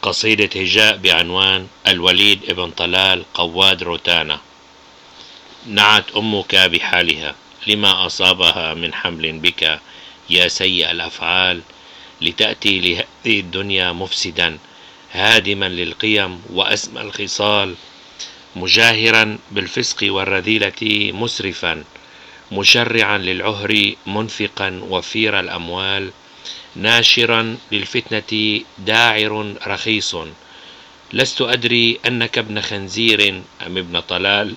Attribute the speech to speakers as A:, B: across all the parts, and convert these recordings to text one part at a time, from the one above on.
A: قصيدة هجاء بعنوان الوليد ابن طلال قواد روتانا. نعت أمك بحالها لما أصابها من حمل بك يا سيء الأفعال، لتأتي لهذه الدنيا مفسدا هادما للقيم وأسمى الخصال، مجاهرا بالفسق والرذيلة مسرفا، مشرعا للعهر منفقا وفير الأموال، ناشرا للفتنة داعر رخيص. لست أدري أنك ابن خنزير أم ابن طلال،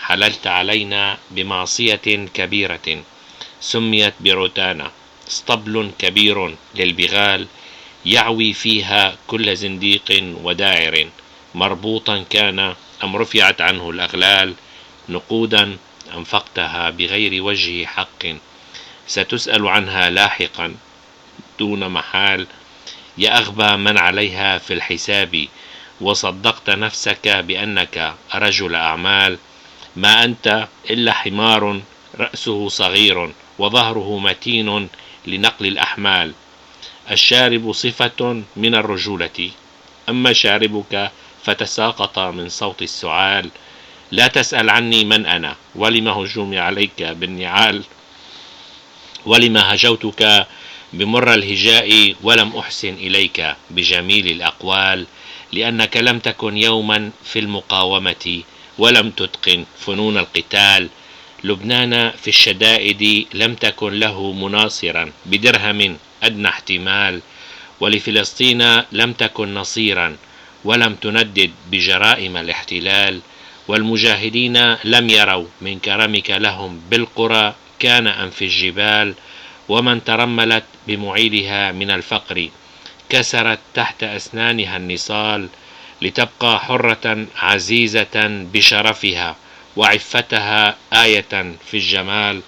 A: حللت علينا بمعصية كبيرة سميت بروتانا، اسطبل كبير للبغال يعوي فيها كل زنديق وداعر، مربوطا كان أم رفعت عنه الأغلال، نقودا أنفقتها بغير وجه حق، ستسأل عنها لاحقا دون محال. يا أغبى من عليها في الحساب، وصدقت نفسك بأنك رجل أعمال، ما أنت إلا حمار رأسه صغير وظهره متين لنقل الأحمال، الشارب صفة من الرجولة، أما شاربك فتساقط من صوت السعال. لا تسأل عني من أنا ولم هجومي عليك بالنعال، ولما هجوتك بمر الهجاء ولم أحسن إليك بجميل الأقوال، لأنك لم تكن يوما في المقاومة ولم تتقن فنون القتال. لبنان في الشدائد لم تكن له مناصرا بدرهم أدنى احتمال، ولفلسطين لم تكن نصيرا ولم تندد بجرائم الاحتلال، والمجاهدين لم يروا من كرمك لهم بالقرى كان أم في الجبال، ومن ترملت بمعيلها من الفقر كسرت تحت أسنانها النصال، لتبقى حرة عزيزة بشرفها وعفتها آية في الجمال.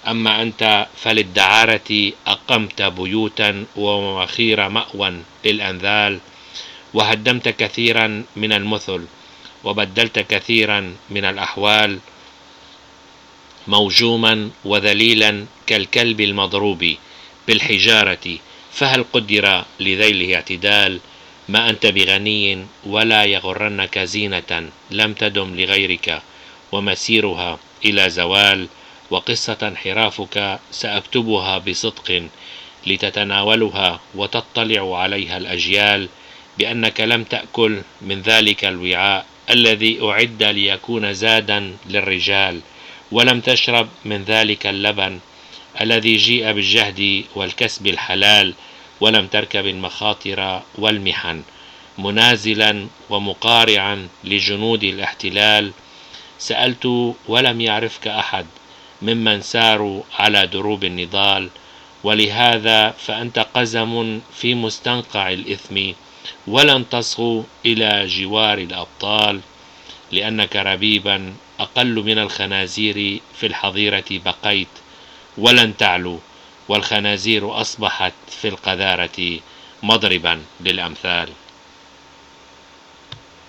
A: أما أنت فللدعارة أقمت بيوتا ومواخير مأوى للأنذال، وهدمت كثيرا من المثل وبدلت كثيرا من الأحوال، موجوما وذليلا كالكلب المضروب بالحجارة، فهل قدر لذيله اعتدال؟ ما أنت بغني ولا يغرنك زينة لم تدم لغيرك ومسيرها إلى زوال، وقصة انحرافك سأكتبها بصدق لتتناولها وتطلع عليها الأجيال، بأنك لم تأكل من ذلك الوعاء الذي أعد ليكون زادا للرجال، ولم تشرب من ذلك اللبن الذي جيء بالجهد والكسب الحلال، ولم تركب المخاطر والمحن منازلا ومقارعا لجنود الاحتلال. سألت ولم يعرفك أحد ممن ساروا على دروب النضال، ولهذا فأنت قزم في مستنقع الإثم ولن تصغو إلى جوار الأبطال، لأنك ربيبا أقل من الخنازير في الحظيرة بقيت ولن تعلو، والخنازير أصبحت في القذارة مضربا للأمثال.